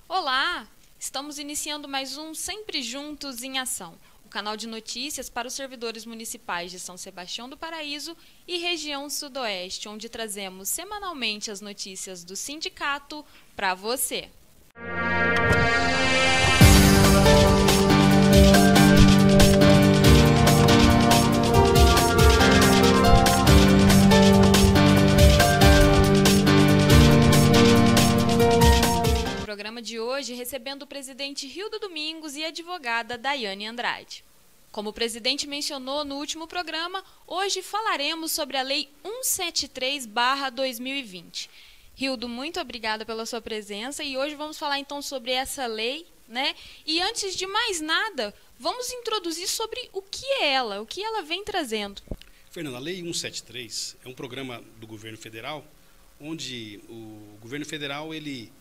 Olá! Estamos iniciando mais um Sempre Juntos em Ação, o canal de notícias para os servidores municipais de São Sebastião do Paraíso e região sudoeste, onde trazemos semanalmente as notícias do sindicato para você. No programa de hoje, recebendo o presidente Hildo Domingos e a advogada Daiane Andrade. Como o presidente mencionou no último programa, hoje falaremos sobre a Lei 173/2020. Hildo, muito obrigada pela sua presença e hoje vamos falar então sobre essa lei, né? E antes de mais nada, vamos introduzir sobre o que ela vem trazendo. Fernanda, a Lei 173 é um programa do governo federal, onde o governo federal ele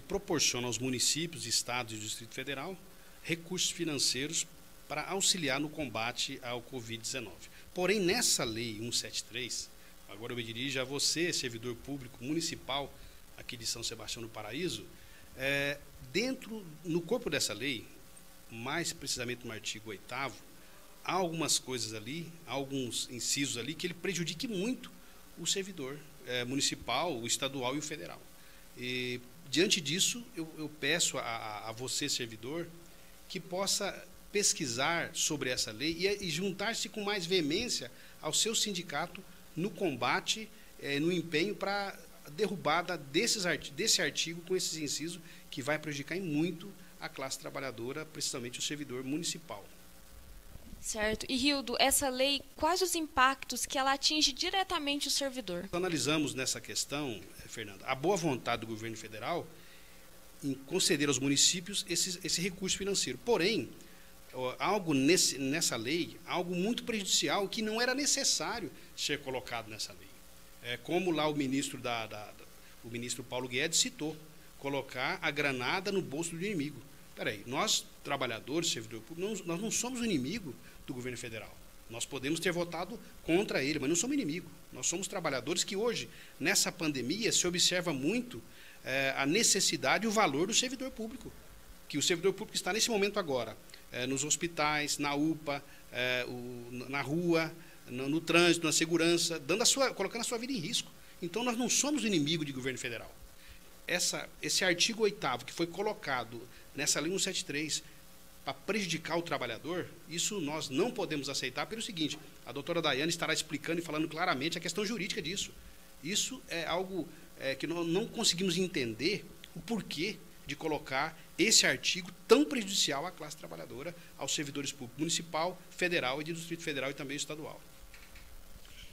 proporciona aos municípios, estados e do Distrito Federal recursos financeiros para auxiliar no combate ao Covid-19. Porém, nessa Lei 173, agora eu me dirijo a você, servidor público municipal aqui de São Sebastião do Paraíso, no corpo dessa lei, mais precisamente no artigo 8º, há algumas coisas ali, alguns incisos ali que ele prejudique muito o servidor municipal, o estadual e o federal. E, diante disso, eu peço a você, servidor, que possa pesquisar sobre essa lei e juntar-se com mais veemência ao seu sindicato no combate, no empenho para a derrubada desse artigo com esses incisos que vai prejudicar em muito a classe trabalhadora, principalmente o servidor municipal. Certo. E, Hildo, essa lei, quais os impactos que ela atinge diretamente o servidor? Nós analisamos nessa questão, Fernanda, a boa vontade do governo federal em conceder aos municípios esse recurso financeiro. Porém, algo nessa lei, algo muito prejudicial que não era necessário ser colocado nessa lei. Como lá o ministro Paulo Guedes citou, colocar a granada no bolso do inimigo. Peraí, nós, trabalhadores, servidor público, nós não somos o inimigo do governo federal. Nós podemos ter votado contra ele, mas não somos inimigo. Nós somos trabalhadores que hoje, nessa pandemia, se observa muito a necessidade e o valor do servidor público. Que o servidor público está nesse momento agora, nos hospitais, na UPA, na rua, no trânsito, na segurança, colocando a sua vida em risco. Então, nós não somos o inimigo do governo federal. Esse artigo 8º que foi colocado nessa Lei 173 para prejudicar o trabalhador, isso nós não podemos aceitar pelo seguinte: a doutora Daiane estará explicando e falando claramente a questão jurídica disso. Isso é algo que nós não conseguimos entender o porquê de colocar esse artigo tão prejudicial à classe trabalhadora, aos servidores públicos municipal, federal e do Distrito Federal e também estadual.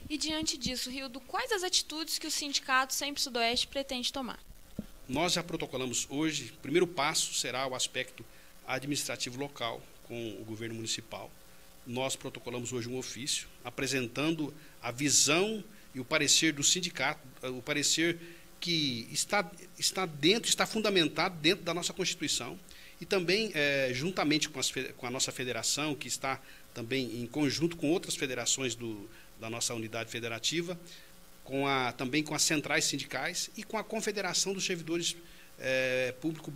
E diante disso, Hildo, quais as atitudes que o sindicato Sempre Sudoeste pretende tomar? Nós já protocolamos hoje, o primeiro passo será o aspecto administrativo local com o governo municipal. Nós protocolamos hoje um ofício apresentando a visão e o parecer do sindicato, o parecer que está fundamentado dentro da nossa Constituição e também juntamente com a nossa federação, que está também em conjunto com outras federações da nossa unidade federativa, também com as centrais sindicais e com a Confederação dos Servidores Públicos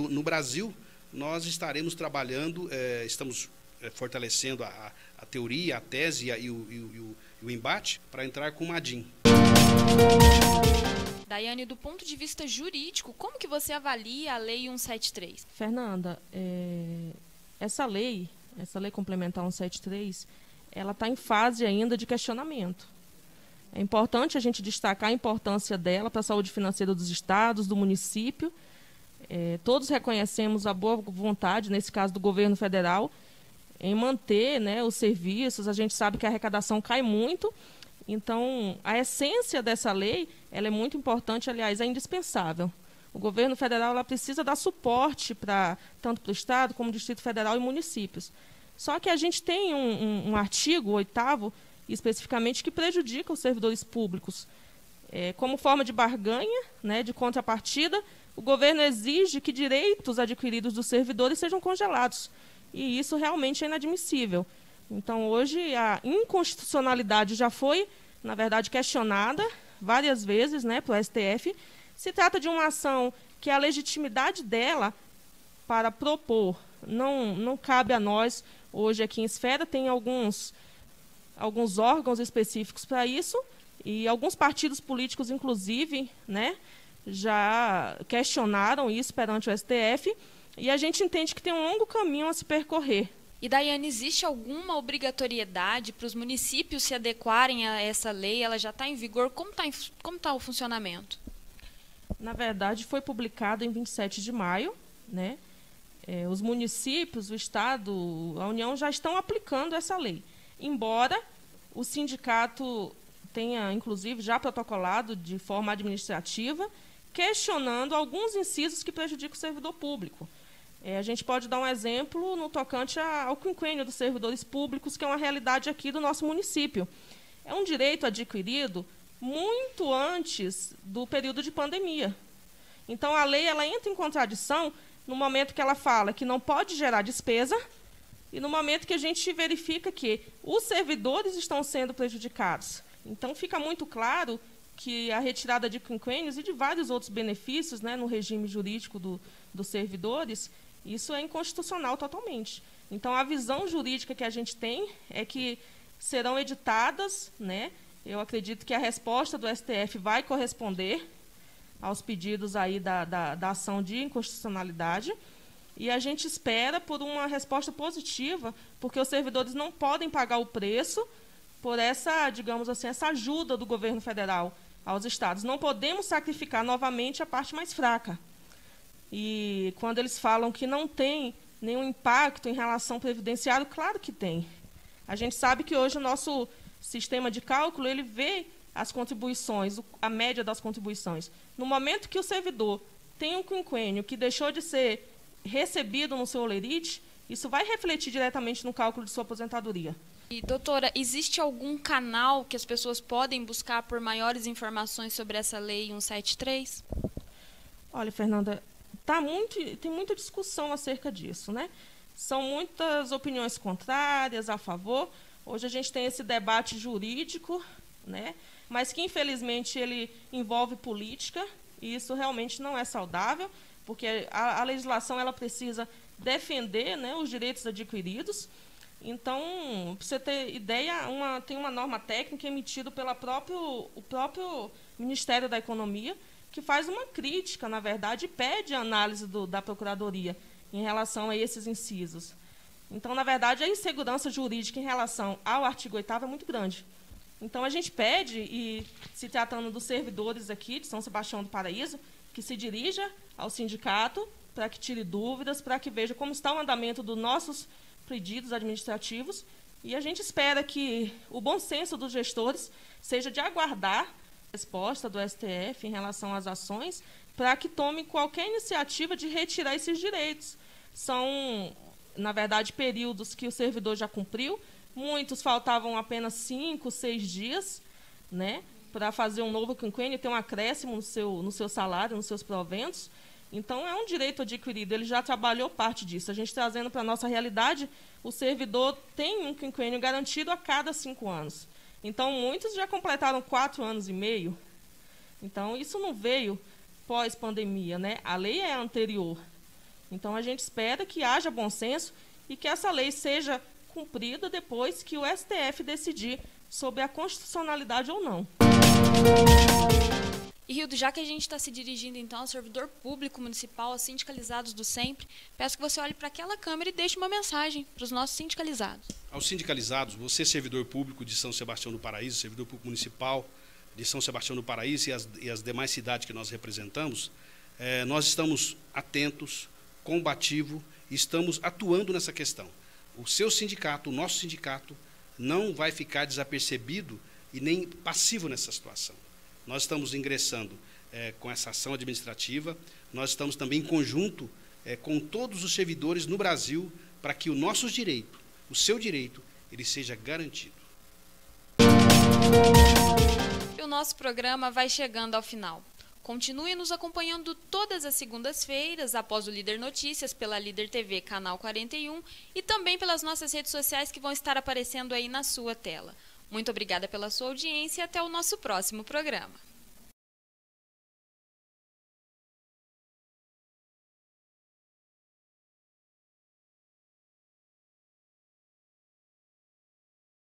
no Brasil. Nós estaremos trabalhando, estamos fortalecendo a teoria, a tese e o embate para entrar com uma ADIM. Daiane, do ponto de vista jurídico, como que você avalia a Lei 173? Fernanda, essa lei complementar 173, ela está em fase ainda de questionamento. É importante a gente destacar a importância dela para a saúde financeira dos estados, do município. Todos reconhecemos a boa vontade, nesse caso do governo federal, em manter, né, os serviços. A gente sabe que a arrecadação cai muito, então a essência dessa lei ela é muito importante, aliás, é indispensável. O governo federal ela precisa dar suporte tanto para o estado como Distrito Federal e municípios. Só que a gente tem um artigo 8º, especificamente, que prejudica os servidores públicos. Como forma de barganha, né, de contrapartida, o governo exige que direitos adquiridos dos servidores sejam congelados. E isso realmente é inadmissível. Então, hoje, a inconstitucionalidade já foi, na verdade, questionada várias vezes, né, pelo STF. Se trata de uma ação que a legitimidade dela para propor não cabe a nós. Hoje aqui em Esfera tem alguns órgãos específicos para isso, e alguns partidos políticos, inclusive, né, já questionaram isso perante o STF, e a gente entende que tem um longo caminho a se percorrer. E, Daiane, existe alguma obrigatoriedade para os municípios se adequarem a essa lei? Ela já está em vigor? Como está o funcionamento? Na verdade, foi publicado em 27 de maio, né? Os municípios, o Estado, a União já estão aplicando essa lei. Embora o sindicato tenha, inclusive, já protocolado de forma administrativa, questionando alguns incisos que prejudicam o servidor público. A gente pode dar um exemplo no tocante ao quinquênio dos servidores públicos, que é uma realidade aqui do nosso município. É um direito adquirido muito antes do período de pandemia. Então, a lei ela entra em contradição no momento que ela fala que não pode gerar despesa e no momento que a gente verifica que os servidores estão sendo prejudicados. Então, fica muito claro que a retirada de quinquênios e de vários outros benefícios, né, no regime jurídico dos servidores, isso é inconstitucional totalmente. Então, a visão jurídica que a gente tem é que serão editadas, né, eu acredito que a resposta do STF vai corresponder aos pedidos aí da ação de inconstitucionalidade, e a gente espera por uma resposta positiva, porque os servidores não podem pagar o preço por essa, digamos assim, essa ajuda do governo federal aos estados. Não podemos sacrificar novamente a parte mais fraca. E quando eles falam que não tem nenhum impacto em relação ao previdenciário, claro que tem. A gente sabe que hoje o nosso sistema de cálculo ele vê as contribuições, a média das contribuições. No momento que o servidor tem um quinquênio que deixou de ser recebido no seu olerite, isso vai refletir diretamente no cálculo de sua aposentadoria. E, doutora, existe algum canal que as pessoas podem buscar por maiores informações sobre essa lei 173? Olha, Fernanda, tem muita discussão acerca disso, né? São muitas opiniões contrárias, a favor. Hoje a gente tem esse debate jurídico, né? Mas que, infelizmente, ele envolve política, e isso realmente não é saudável, porque a legislação ela precisa defender, né, os direitos adquiridos. Então, para você ter ideia, tem uma norma técnica emitida pelo próprio Ministério da Economia, que faz uma crítica, na verdade, e pede a análise da Procuradoria em relação a esses incisos. Então, na verdade, a insegurança jurídica em relação ao artigo 8º é muito grande. Então, a gente pede, e se tratando dos servidores aqui de São Sebastião do Paraíso, que se dirija ao sindicato para que tire dúvidas, para que veja como está o andamento dos nossos pedidos administrativos, e a gente espera que o bom senso dos gestores seja de aguardar a resposta do STF em relação às ações, para que tome qualquer iniciativa de retirar esses direitos. São, na verdade, períodos que o servidor já cumpriu, muitos faltavam apenas 5, 6 dias, né, para fazer um novo quinquênio, ter um acréscimo no seu salário, nos seus proventos. Então, é um direito adquirido, ele já trabalhou parte disso. A gente trazendo para a nossa realidade, o servidor tem um quinquênio garantido a cada 5 anos. Então, muitos já completaram 4 anos e meio. Então, isso não veio pós-pandemia, né? A lei é anterior. Então, a gente espera que haja bom senso e que essa lei seja cumprida depois que o STF decidir sobre a constitucionalidade ou não. E, Rildo, já que a gente está se dirigindo, então, ao servidor público municipal, aos sindicalizados do SEMPRE, peço que você olhe para aquela câmera e deixe uma mensagem para os nossos sindicalizados. Aos sindicalizados, você, servidor público de São Sebastião do Paraíso, servidor público municipal de São Sebastião do Paraíso e as demais cidades que nós representamos, nós estamos atentos, combativos, e estamos atuando nessa questão. O seu sindicato, o nosso sindicato, não vai ficar desapercebido e nem passivo nessa situação. Nós estamos ingressando com essa ação administrativa, nós estamos também em conjunto com todos os servidores no Brasil para que o nosso direito, o seu direito, ele seja garantido. E o nosso programa vai chegando ao final. Continue nos acompanhando todas as segundas-feiras, após o Líder Notícias, pela Líder TV, canal 41, e também pelas nossas redes sociais que vão estar aparecendo aí na sua tela. Muito obrigada pela sua audiência e até o nosso próximo programa.